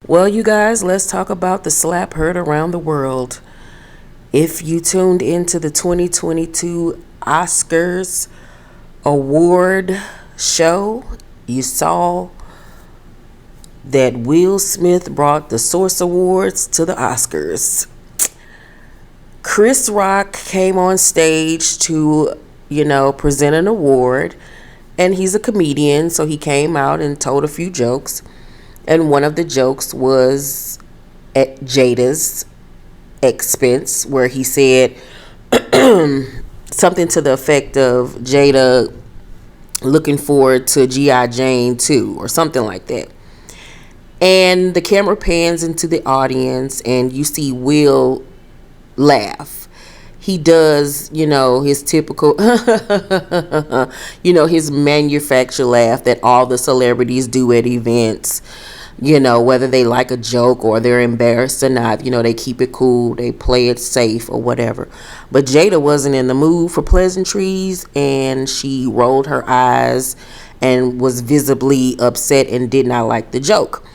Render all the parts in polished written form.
Well, you guys, let's talk about the slap heard around the world. If you tuned into the 2022 Oscars award show, you saw that Will Smith brought the Source Awards to the Oscars. Chris Rock came on stage to, present an award, and he's a comedian, so he came out and told a few jokes. And one of the jokes was at Jada's expense, where he said something to the effect of Jada looking forward to G.I. Jane 2 or something like that. And the camera pans into the audience and you see Will laugh. He does, his typical, his manufactured laugh that all the celebrities do at events. Whether they like a joke or they're embarrassed or not, they keep it cool, they play it safe or whatever. But Jada wasn't in the mood for pleasantries, and she rolled her eyes and was visibly upset and did not like the joke.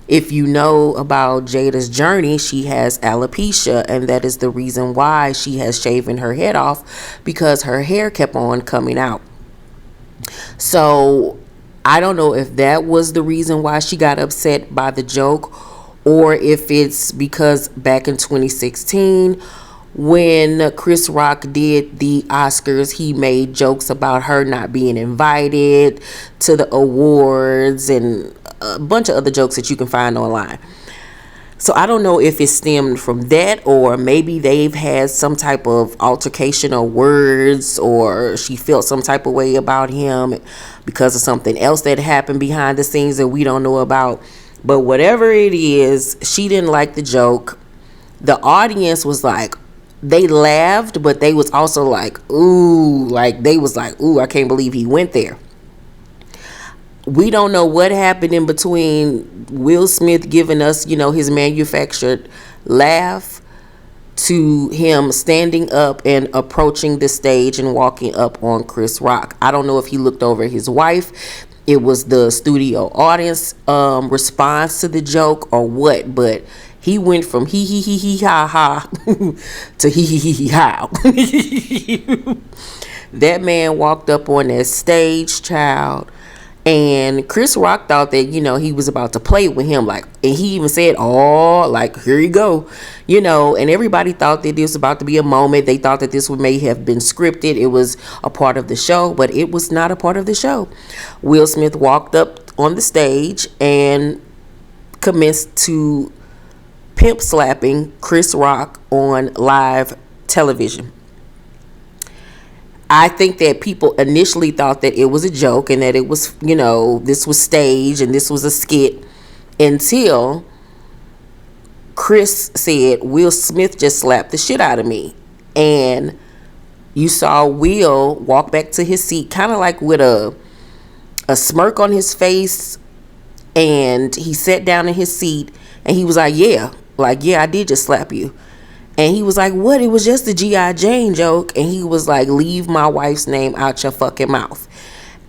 If you know about Jada's journey, she has alopecia, and that is the reason why she has shaven her head off, because her hair kept on coming out. So I don't know if that was the reason why she got upset by the joke, or if it's because back in 2016 when Chris Rock did the Oscars, he made jokes about her not being invited to the awards and a bunch of other jokes that you can find online. So I don't know if it stemmed from that, or maybe they've had some type of altercation or words, or she felt some type of way about him because of something else that happened behind the scenes that we don't know about. But whatever it is, she didn't like the joke. The audience was like, they laughed, but they was also like, ooh, I can't believe he went there. We don't know what happened in between Will Smith giving us, his manufactured laugh to him standing up and approaching the stage and walking up on Chris Rock. I don't know if he looked over his wife, it was the studio audience response to the joke, or what, but he went from he ha ha to he ha. That man walked up on that stage, child. And Chris Rock thought that, he was about to play with him. And he even said, oh, here you go. And everybody thought that this was about to be a moment. They thought that this may have been scripted. It was a part of the show, but it was not a part of the show. Will Smith walked up on the stage and commenced to pimp slapping Chris Rock on live television. I think that people initially thought that it was a joke and that it was, this was staged and this was a skit, until Chris said, Will Smith just slapped the shit out of me. And you saw Will walk back to his seat, kind of like with a smirk on his face. And he sat down in his seat and he was like, yeah, I did just slap you. And he was like, what? It was just a G.I. Jane joke. And he was like, leave my wife's name out your fucking mouth.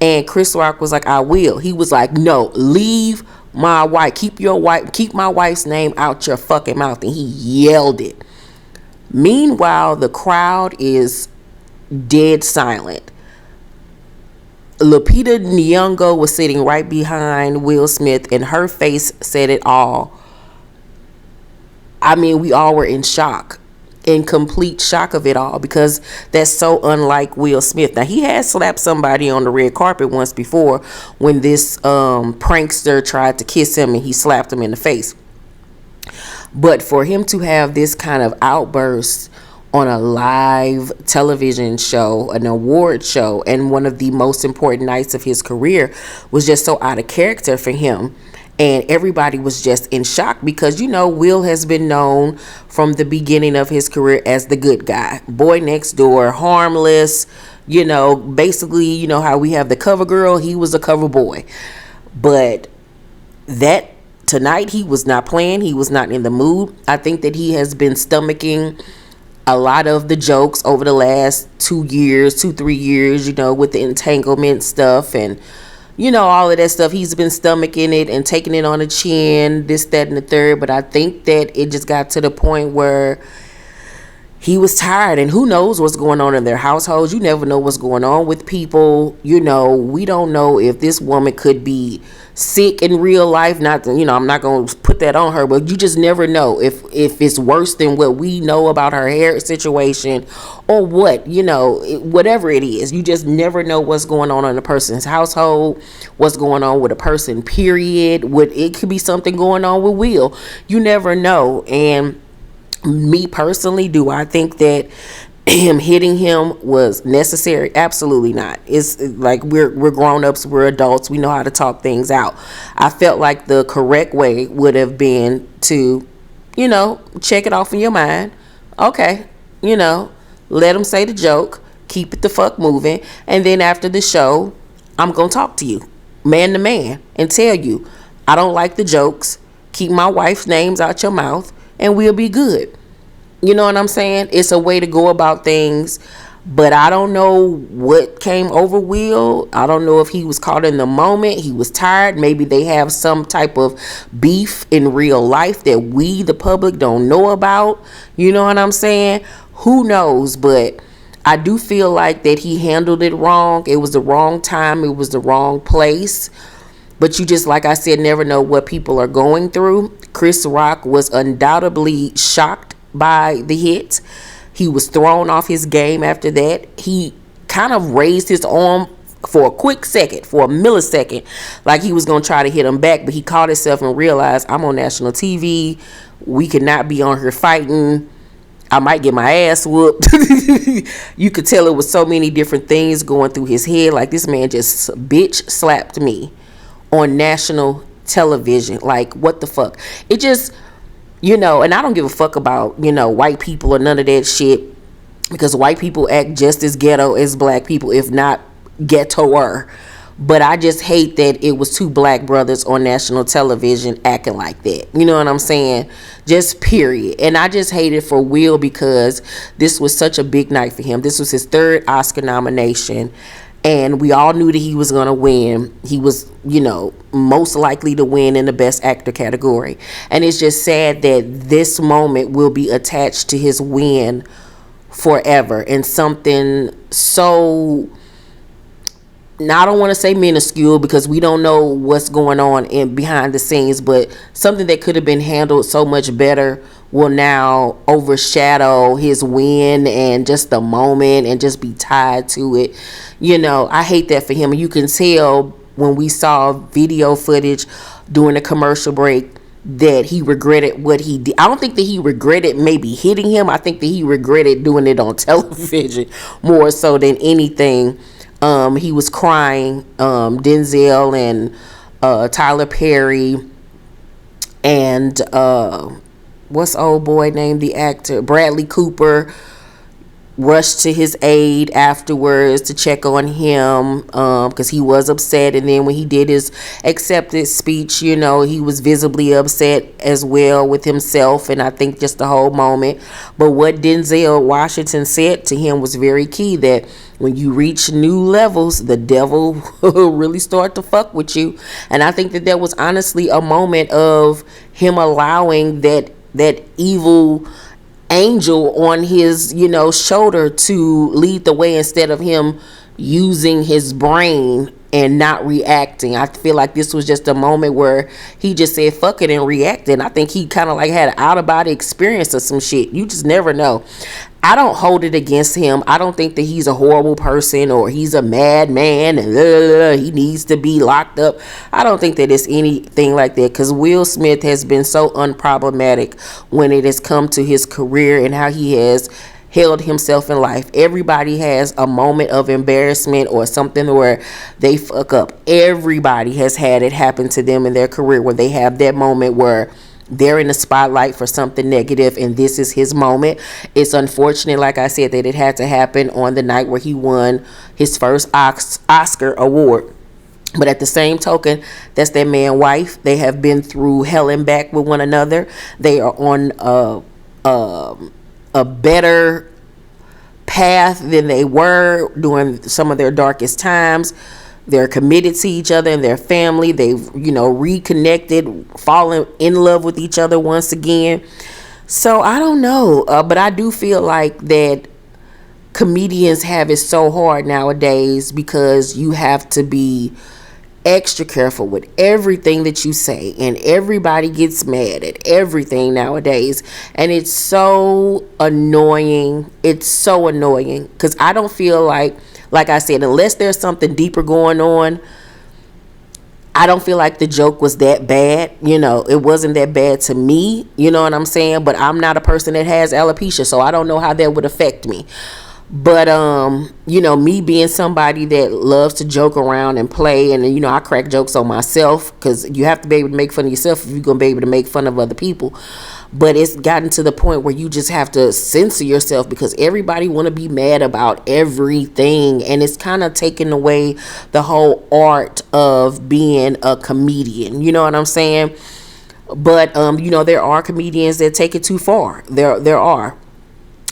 And Chris Rock was like, I will. He was like, no, leave my wife. Keep my wife's name out your fucking mouth. And he yelled it. Meanwhile, the crowd is dead silent. Lupita Nyong'o was sitting right behind Will Smith, and her face said it all. I mean, we all were in shock, in complete shock of it all, because that's so unlike Will Smith. Now, he had slapped somebody on the red carpet once before when this prankster tried to kiss him and he slapped him in the face. But for him to have this kind of outburst on a live television show, an award show, and one of the most important nights of his career was just so out of character for him. And everybody was just in shock because, Will has been known from the beginning of his career as the good guy. Boy next door, harmless, basically, how we have the cover girl, he was a cover boy. But that tonight, he was not playing. He was not in the mood. I think that he has been stomaching a lot of the jokes over the last 3 years, with the entanglement stuff and all of that stuff. He's been stomaching it and taking it on the chin, this, that, and the third. But I think that it just got to the point where he was tired, and who knows what's going on in their households. You never know what's going on with people. We don't know if this woman could be sick in real life. Not, I'm not going to put that on her, but you just never know if it's worse than what we know about her hair situation or what, whatever it is. You just never know what's going on in a person's household, what's going on with a person, period. It could be something going on with Will. You never know. And me personally, do I think that him hitting him was necessary? Absolutely not. It's like we're grown-ups, we're adults, we know how to talk things out. I felt like the correct way would have been to, check it off in your mind. Okay, let him say the joke, keep it the fuck moving, and then after the show, I'm gonna talk to you, man to man, and tell you, I don't like the jokes, keep my wife's names out your mouth, and we'll be good. You know what I'm saying? It's a way to go about things, but I don't know what came over Will. I don't know if he was caught in the moment. He was tired. Maybe they have some type of beef in real life that we, the public, don't know about. You know what I'm saying? Who knows? But I do feel like that he handled it wrong. It was the wrong time. It was the wrong place. But you just, like I said, never know what people are going through. Chris Rock was undoubtedly shocked by the hit. He was thrown off his game after that. He kind of raised his arm for a quick second, for a millisecond, like he was going to try to hit him back. But he caught himself and realized, I'm on national TV. We could not be on here fighting. I might get my ass whooped. You could tell it was so many different things going through his head. Like, this man just bitch slapped me on national television. Like, what the fuck? It just, and I don't give a fuck about, white people or none of that shit, because white people act just as ghetto as black people, if not ghettoer. But I just hate that it was two black brothers on national television acting like that. You know what I'm saying? Just period. And I just hate it for Will, because this was such a big night for him. This was his third Oscar nomination. And we all knew that he was going to win. He was, most likely to win in the Best Actor category. And it's just sad that this moment will be attached to his win forever. And something so, now I don't want to say minuscule, because we don't know what's going on in behind the scenes, but something that could have been handled so much better will now overshadow his win and just the moment and just be tied to it. I hate that for him. And you can tell when we saw video footage during the commercial break that he regretted what he did. I don't think that he regretted maybe hitting him. I think that he regretted doing it on television more so than anything. He was crying. Denzel and Tyler Perry and what's old boy named, the actor Bradley Cooper, rushed to his aid afterwards to check on him, because he was upset. And then when he did his acceptance speech, he was visibly upset as well with himself, and I think just the whole moment. But what Denzel Washington said to him was very key, that when you reach new levels, the devil will really start to fuck with you. And I think that was honestly a moment of him allowing that evil angel on his, shoulder to lead the way, instead of him using his brain and not reacting. I feel like this was just a moment where he just said fuck it and reacted. And I think he kind of like had an out of body experience or some shit. You just never know. I don't hold it against him. I don't think that he's a horrible person or he's a madman and he needs to be locked up. I don't think that it's anything like that, because Will Smith has been so unproblematic when it has come to his career and how he has held himself in life. Everybody has a moment of embarrassment or something where they fuck up. Everybody has had it happen to them in their career, where they have that moment where they're in the spotlight for something negative, and this is his moment. It's unfortunate, like I said, that it had to happen on the night where he won his first Oscar award. But at the same token, that's that man wife. They have been through hell and back with one another. They are on a better path than they were during some of their darkest times. They're committed to each other and their family. They've, reconnected, fallen in love with each other once again. So I don't know, but I do feel like that comedians have it so hard nowadays because you have to be extra careful with everything that you say, and everybody gets mad at everything nowadays, and it's so annoying. It's so annoying because I don't feel like I said, unless there's something deeper going on, I don't feel like the joke was that bad. It wasn't that bad to me, you know what I'm saying? But I'm not a person that has alopecia, so I don't know how that would affect me. But me being somebody that loves to joke around and play, and I crack jokes on myself, because you have to be able to make fun of yourself if you're gonna be able to make fun of other people. But it's gotten to the point where you just have to censor yourself because everybody want to be mad about everything, and it's kind of taking away the whole art of being a comedian. You know what I'm saying? But there are comedians that take it too far. There are.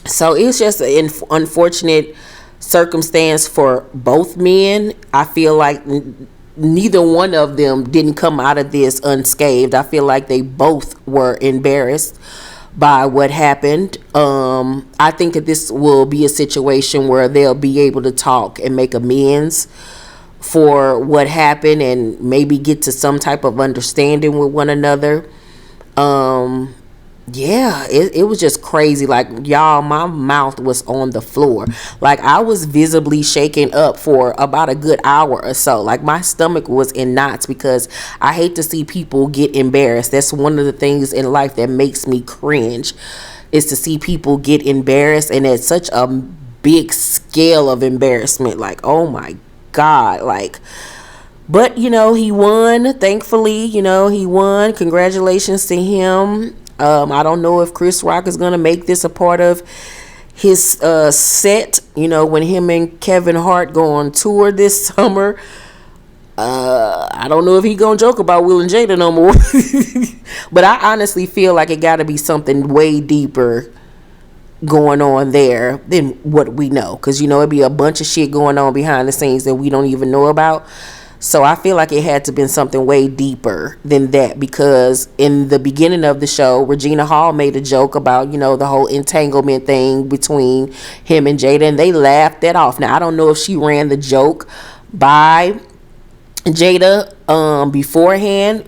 So it's just an unfortunate circumstance for both men. I feel like neither one of them didn't come out of this unscathed. I feel like they both were embarrassed by what happened. I think that this will be a situation where they'll be able to talk and make amends for what happened and maybe get to some type of understanding with one another. Yeah, it was just crazy. Like, y'all, my mouth was on the floor. Like, I was visibly shaken up for about a good hour or so. Like, my stomach was in knots because I hate to see people get embarrassed. That's one of the things in life that makes me cringe, is to see people get embarrassed, and at such a big scale of embarrassment. Like, oh my God, like... But, he won. Thankfully, he won. Congratulations to him. I don't know if Chris Rock is going to make this a part of his set, when him and Kevin Hart go on tour this summer. I don't know if he going to joke about Will and Jada no more. But I honestly feel like it got to be something way deeper going on there than what we know. Because, it'd be a bunch of shit going on behind the scenes that we don't even know about. So I feel like it had to been something way deeper than that, because in the beginning of the show, Regina Hall made a joke about, the whole entanglement thing between him and Jada, and they laughed that off. Now, I don't know if she ran the joke by Jada beforehand.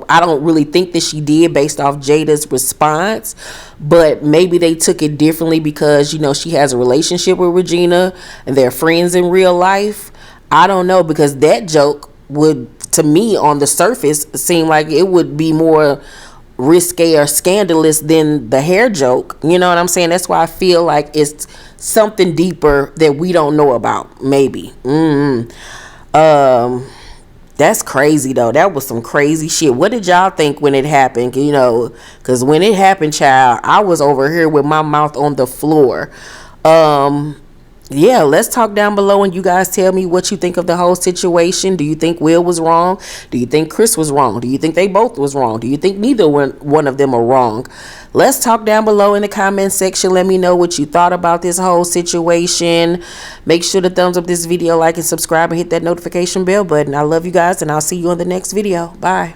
I don't really think that she did based off Jada's response, but maybe they took it differently because, she has a relationship with Regina and they're friends in real life. I don't know, because that joke would, to me, on the surface, seem like it would be more risque or scandalous than the hair joke. You know what I'm saying? That's why I feel like it's something deeper that we don't know about, maybe. That's crazy, though. That was some crazy shit. What did y'all think when it happened? Because when it happened, child, I was over here with my mouth on the floor. Yeah, let's talk down below and you guys tell me what you think of the whole situation. Do you think Will was wrong? Do you think Chris was wrong? Do you think they both was wrong? Do you think neither one of them are wrong? Let's talk down below in the comment section. Let me know what you thought about this whole situation. Make sure to thumbs up this video, like and subscribe, and hit that notification bell button. I love you guys, and I'll see you on the next video. Bye.